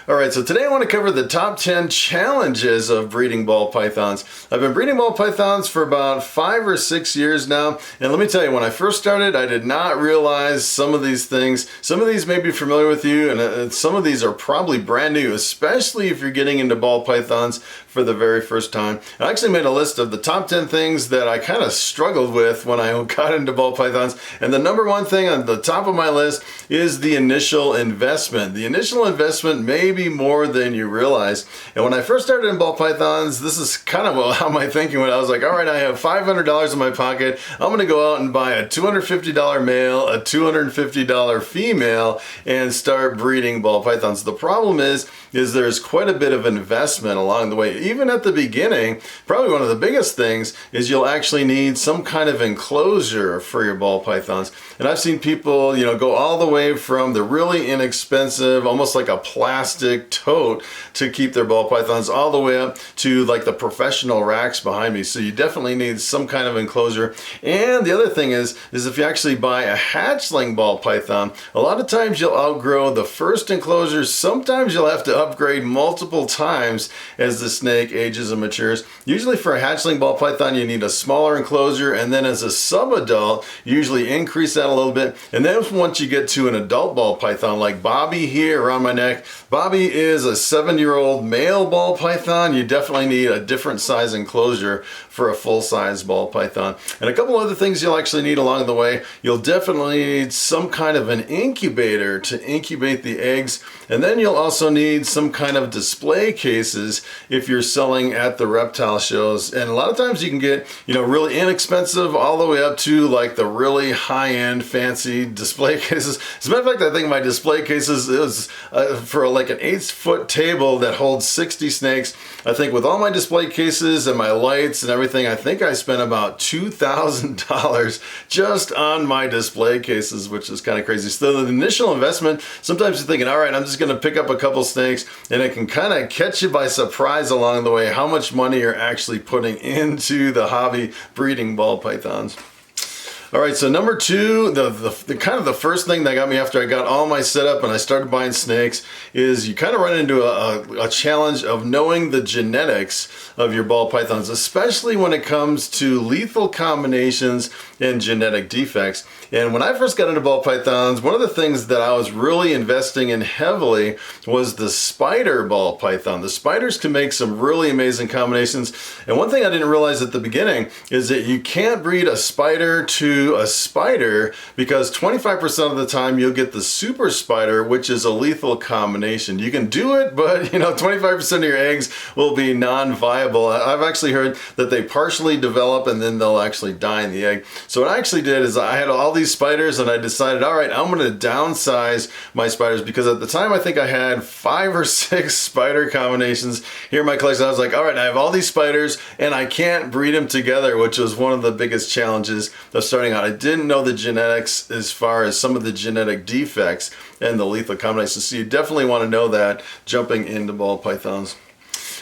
Alright, so today I want to cover the top 10 challenges of breeding ball pythons. I've been breeding ball pythons for about 5 or 6 years now, and let me tell you, when I first started, I did not realize some of these things. Some of these may be familiar with you, and some of these are probably brand new, especially if you're getting into ball pythons for the very first time. I actually made a list of the top 10 things that I kind of struggled with when I got into ball pythons, and the number one thing on the top of my list is the initial investment. The initial investment may be more than you realize. And when I first started in ball pythons, this is kind of how my thinking went. I was like, all right, I have $500 in my pocket. I'm going to go out and buy a $250 male, a $250 female, and start breeding ball pythons. The problem is there's quite a bit of investment along the way. Even at the beginning, probably one of the biggest things is you'll actually need some kind of enclosure for your ball pythons. And I've seen people, go all the way from the really inexpensive, almost like a plastic tote to keep their ball pythons, all the way up to like the professional racks behind me. So you definitely need some kind of enclosure. And the other thing is if you actually buy a hatchling ball python, a lot of times you'll outgrow the first enclosure. Sometimes you'll have to upgrade multiple times as the snake ages and matures. Usually for a hatchling ball python, you need a smaller enclosure, and then as a sub-adult, you usually increase that a little bit. And then once you get to an adult ball python, like Bobby here around my neck, Bobby is a 7-year-old male ball python. You definitely need a different size enclosure for a full-size ball python. And a couple other things you'll actually need along the way. You'll definitely need some kind of an incubator to incubate the eggs. And then you'll also need some kind of display cases if you're selling at the reptile shows. And a lot of times you can get, really inexpensive all the way up to like the really high-end fancy display cases. As a matter of fact, I think my display cases is for like an 8-foot table that holds 60 snakes. I think with all my display cases and my lights and everything, I think I spent about $2,000 just on my display cases, which is kind of crazy. So the initial investment, sometimes you're thinking, all right, I'm just going to pick up a couple snakes, and it can kind of catch you by surprise along the way how much money you're actually putting into the hobby breeding ball pythons. All right, so number two, the kind of the first thing that got me after I got all my setup and I started buying snakes is you kind of run into a challenge of knowing the genetics of your ball pythons, especially when it comes to lethal combinations and genetic defects. And when I first got into ball pythons, one of the things that I was really investing in heavily was the spider ball python. The spiders can make some really amazing combinations. And one thing I didn't realize at the beginning is that you can't breed a spider to a spider, because 25% of the time you'll get the super spider, which is a lethal combination. You can do it, but 25% of your eggs will be non-viable. I've actually heard that they partially develop and then they'll actually die in the egg. So what I actually did is I had all these spiders and I decided, all right, I'm going to downsize my spiders, because at the time I think I had 5 or 6 spider combinations here in my collection. I was like, all right, I have all these spiders and I can't breed them together, which was one of the biggest challenges of starting out. I didn't know the genetics as far as some of the genetic defects and the lethal combinations. So you definitely want to know that jumping into ball pythons.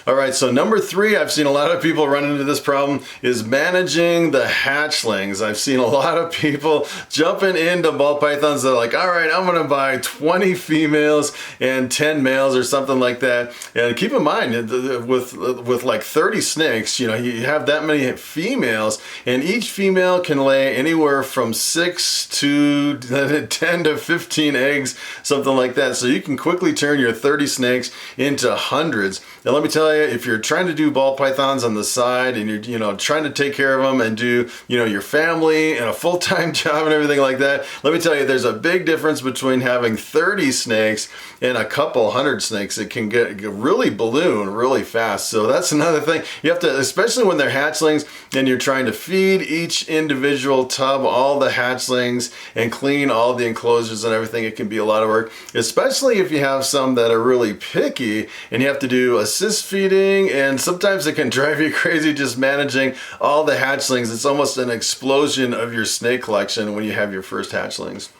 All right, so number 3, I've seen a lot of people run into this problem, is managing the hatchlings. I've seen a lot of people jumping into ball pythons that are like, all right, I'm gonna buy 20 females and 10 males or something like that. And keep in mind, with like 30 snakes, you have that many females, and each female can lay anywhere from 6 to 10 to 15 eggs, something like that. So you can quickly turn your 30 snakes into hundreds. Now let me tell you, if you're trying to do ball pythons on the side and you're trying to take care of them and do your family and a full-time job and everything like that, let me tell you, there's a big difference between having 30 snakes and a couple hundred snakes. It can get really balloon really fast. So that's another thing you have to, especially when they're hatchlings and you're trying to feed each individual tub, all the hatchlings, and clean all the enclosures and everything. It can be a lot of work, especially if you have some that are really picky and you have to do assist feeding, and sometimes it can drive you crazy just managing all the hatchlings. It's almost an explosion of your snake collection when you have your first hatchlings.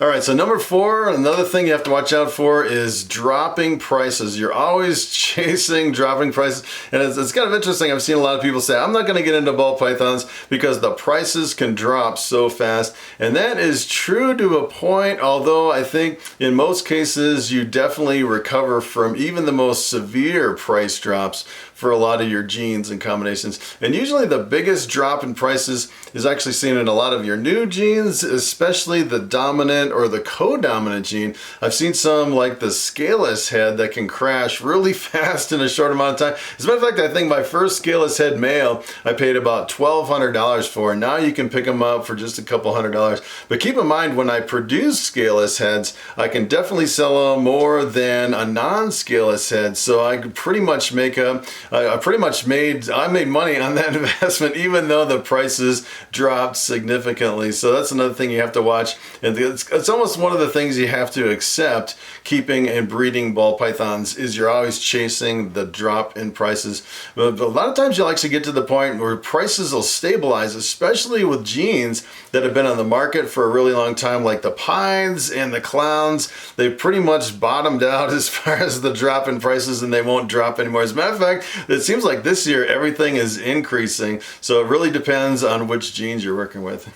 All right, so number 4, another thing you have to watch out for is dropping prices. You're always chasing dropping prices, and it's kind of interesting. I've seen a lot of people say, I'm not going to get into ball pythons because the prices can drop so fast, and that is true to a point, although I think in most cases you definitely recover from even the most severe price drops for a lot of your genes and combinations. And usually the biggest drop in prices is actually seen in a lot of your new genes, especially the dominant or the co-dominant gene. I've seen some like the scaleless head that can crash really fast in a short amount of time. As a matter of fact, I think my first scaleless head male I paid about $1,200 for. Now you can pick them up for just a couple $100. But keep in mind, when I produce scaleless heads, I can definitely sell them more than a non-scaleless head. So I could pretty much make up I made money on that investment, even though the prices dropped significantly. So that's another thing you have to watch. And it's almost one of the things you have to accept keeping and breeding ball pythons is you're always chasing the drop in prices. But a lot of times you'll actually get to the point where prices will stabilize, especially with genes that have been on the market for a really long time, like the pines and the clowns. They've pretty much bottomed out as far as the drop in prices, and they won't drop anymore. As a matter of fact, it seems like this year everything is increasing, so it really depends on which genes you're working with.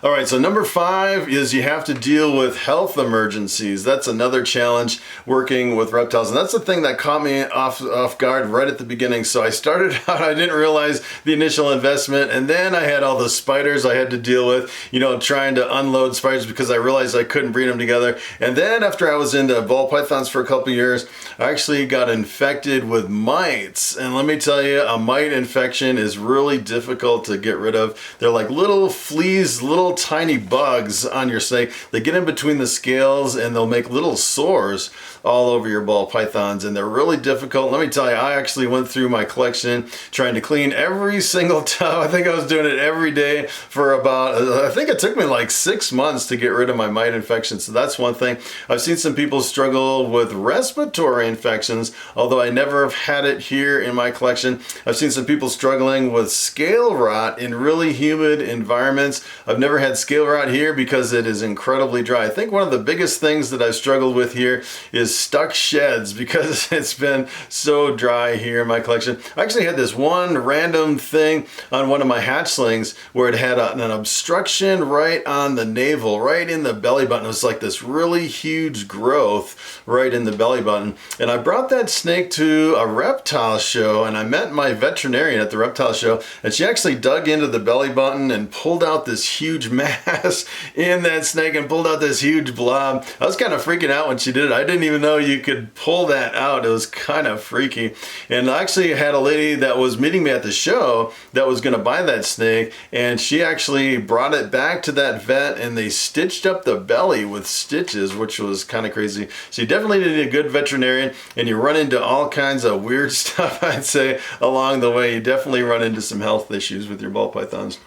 All right, so number 5 is you have to deal with health emergencies. That's another challenge working with reptiles, and that's the thing that caught me off guard right at the beginning. So I started out, I didn't realize the initial investment, and then I had all the spiders I had to deal with, you know, trying to unload spiders because I realized I couldn't breed them together. And then after I was into ball pythons for a couple years, I actually got infected with mites. And let me tell you, a mite infection is really difficult to get rid of. They're like little fleas, little tiny bugs on your snake. They get in between the scales and they'll make little sores all over your ball pythons, and they're really difficult. Let me tell you, I actually went through my collection trying to clean every single tub. I think I was doing it every day for about, I think it took me like 6 months to get rid of my mite infection. So that's one thing. I've seen some people struggle with respiratory infections, although I never have had it here in my collection. I've seen some people struggling with scale rot in really humid environments. I've never had scale rot here because it is incredibly dry. I think one of the biggest things that I've struggled with here is stuck sheds because it's been so dry here in my collection. I actually had this one random thing on one of my hatchlings where it had an obstruction right on the navel, right in the belly button. It was like this really huge growth right in the belly button. And I brought that snake to a reptile show, and I met my veterinarian at the reptile show, and she actually dug into the belly button and pulled out this huge mass in that snake and pulled out this huge blob. I was kind of freaking out when she did it. I didn't even know you could pull that out. It was kind of freaky. And I actually had a lady that was meeting me at the show that was going to buy that snake, and she actually brought it back to that vet, and they stitched up the belly with stitches, which was kind of crazy. So you definitely need a good veterinarian, and you run into all kinds of weird stuff, I'd say, along the way. You definitely run into some health issues with your ball pythons.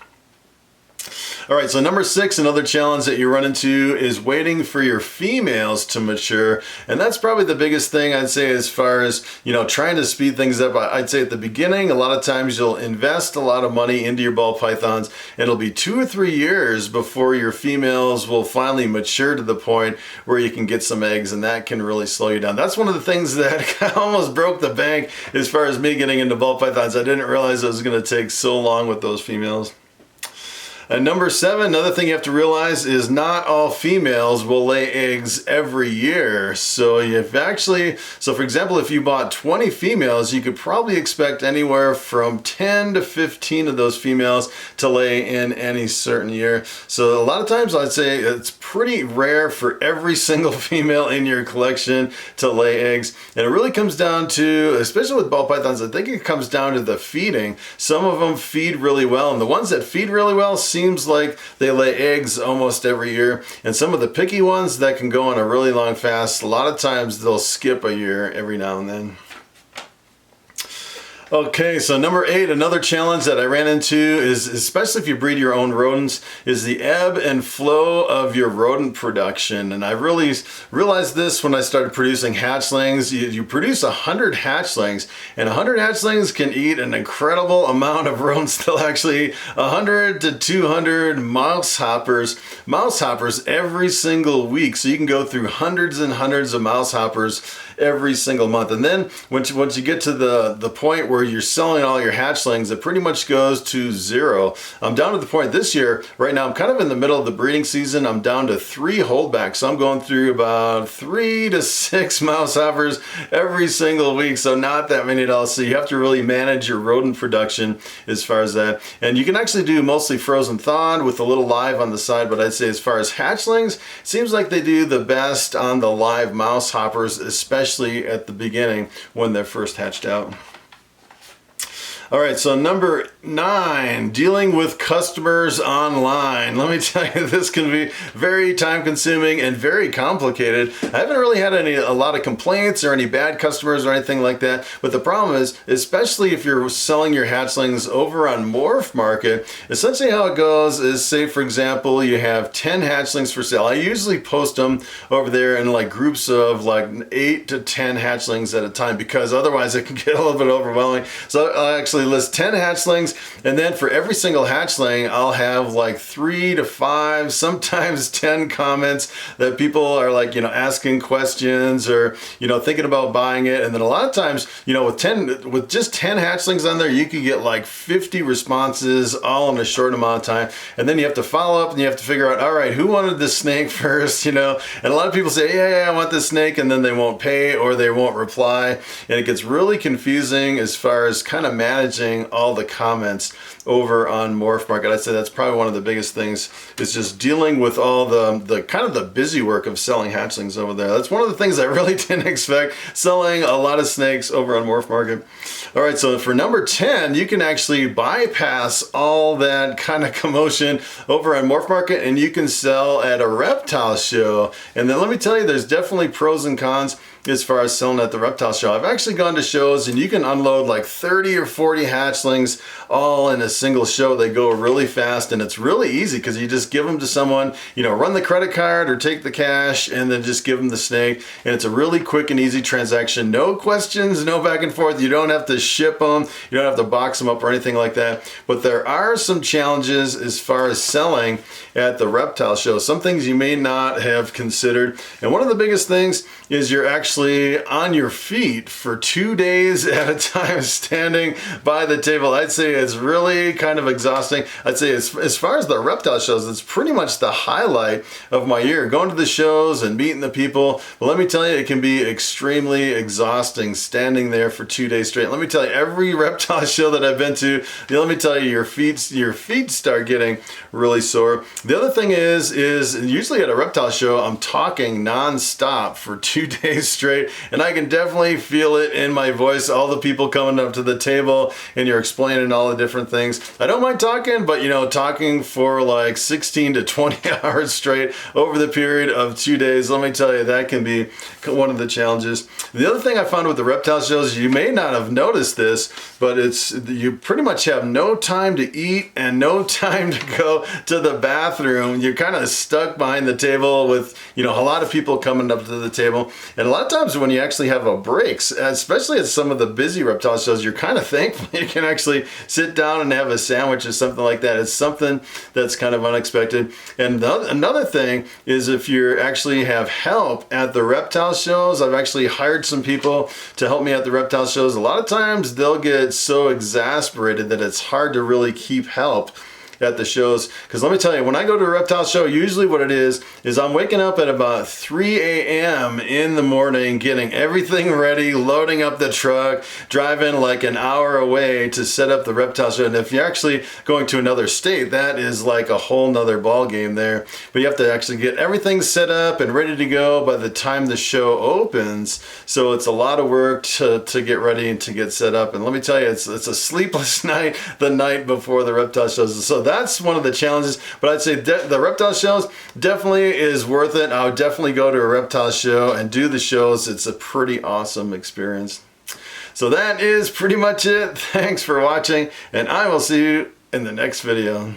All right, so number 6, another challenge that you run into is waiting for your females to mature. And that's probably the biggest thing I'd say as far as, you know, trying to speed things up. I'd say at the beginning, a lot of times you'll invest a lot of money into your ball pythons. It'll be 2 or 3 years before your females will finally mature to the point where you can get some eggs, and that can really slow you down. That's one of the things that almost broke the bank as far as me getting into ball pythons. I didn't realize it was going to take so long with those females. And number 7, another thing you have to realize is not all females will lay eggs every year. So for example, if you bought 20 females, you could probably expect anywhere from 10 to 15 of those females to lay in any certain year. So a lot of times I'd say it's pretty rare for every single female in your collection to lay eggs. And it really comes down to, especially with ball pythons, I think it comes down to the feeding. Some of them feed really well, and the ones that feed really well seems like they lay eggs almost every year. And some of the picky ones that can go on a really long fast, a lot of times they'll skip a year every now and then. Okay, so number 8, another challenge that I ran into is, especially if you breed your own rodents, is the ebb and flow of your rodent production. And I really realized this when I started producing hatchlings. You produce 100 hatchlings, and 100 hatchlings can eat an incredible amount of rodents. They'll actually eat 100 to 200 mouse hoppers every single week. So you can go through hundreds and hundreds of mouse hoppers every single month. And then once you get to the point where you're selling all your hatchlings, it pretty much goes to zero. I'm down to the point this year, right now I'm kind of in the middle of the breeding season. I'm down to 3 holdbacks. So I'm going through about 3 to 6 mouse hoppers every single week. So not that many at all. So you have to really manage your rodent production as far as that. And you can actually do mostly frozen thawed with a little live on the side, but I'd say as far as hatchlings, it seems like they do the best on the live mouse hoppers, especially at the beginning when they're first hatched out. All right, so number 9, dealing with customers online. Let me tell you, this can be very time consuming and very complicated. I haven't really had a lot of complaints or any bad customers or anything like that, but the problem is, especially if you're selling your hatchlings over on Morphmarket, essentially how it goes is, say for example, you have 10 hatchlings for sale. I usually post them over there in like groups of like 8 to 10 hatchlings at a time, because otherwise it can get a little bit overwhelming. So I actually list 10 hatchlings, and then for every single hatchling I'll have like 3 to 5, sometimes 10 comments that people are like, asking questions or, thinking about buying it. And then a lot of times, with just 10 hatchlings on there, you can get like 50 responses all in a short amount of time. And then you have to follow up and you have to figure out, all right, who wanted the snake first, And a lot of people say, yeah, I want the snake, and then they won't pay or they won't reply. And it gets really confusing as far as kind of managing all the comments over on Morphmarket. I'd say that's probably one of the biggest things, is just dealing with all the kind of the busy work of selling hatchlings over there. That's one of the things I really didn't expect, selling a lot of snakes over on Morphmarket. All right, so for number 10, you can actually bypass all that kind of commotion over on Morphmarket, and you can sell at a reptile show. And then let me tell you, there's definitely pros and cons as far as selling at the reptile show. I've actually gone to shows and you can unload like 30 or 40 hatchlings all in a single show. They go really fast, and it's really easy because you just give them to someone, run the credit card or take the cash and then just give them the snake. And it's a really quick and easy transaction. No questions, no back and forth. You don't have to ship them. You don't have to box them up or anything like that. But there are some challenges as far as selling at the reptile show. Some things you may not have considered. And one of the biggest things is you're actually on your feet for 2 days at a time, standing by the table. I'd say it's really kind of exhausting. I'd say as far as the reptile shows, it's pretty much the highlight of my year, going to the shows and meeting the people. But let me tell you, it can be extremely exhausting standing there for 2 days straight. Let me tell you, every reptile show that I've been to, let me tell you, your feet start getting really sore. The other thing is usually at a reptile show, I'm talking nonstop for 2 days straight, and I can definitely feel it in my voice. All the people coming up to the table and you're explaining all the different things. I don't mind talking, but talking for like 16 to 20 hours straight over the period of 2 days, let me tell you, that can be one of the challenges. The other thing I found with the reptile shows, you may not have noticed this, but you pretty much have no time to eat and no time to go to the bathroom. You're kind of stuck behind the table with a lot of people coming up to the table. And a lot of times when you actually have a break, especially at some of the busy reptile shows, you're kind of thankful you can actually sit down and have a sandwich or something like that. It's something that's kind of unexpected. And another thing is, if you actually have help at the reptile shows, I've actually hired some people to help me at the reptile shows. A lot of times they'll get so exasperated that it's hard to really keep help at the shows. Because let me tell you, when I go to a reptile show, usually what it is I'm waking up at about 3 a.m. in the morning, getting everything ready, loading up the truck, driving like an hour away to set up the reptile show. And if you're actually going to another state, that is like a whole nother ball game there. But you have to actually get everything set up and ready to go by the time the show opens. So it's a lot of work to get ready and to get set up. And let me tell you, it's a sleepless night the night before the reptile shows. So that's one of the challenges, but I'd say the reptile shows definitely is worth it. I would definitely go to a reptile show and do the shows. It's a pretty awesome experience. So that is pretty much it. Thanks for watching, and I will see you in the next video.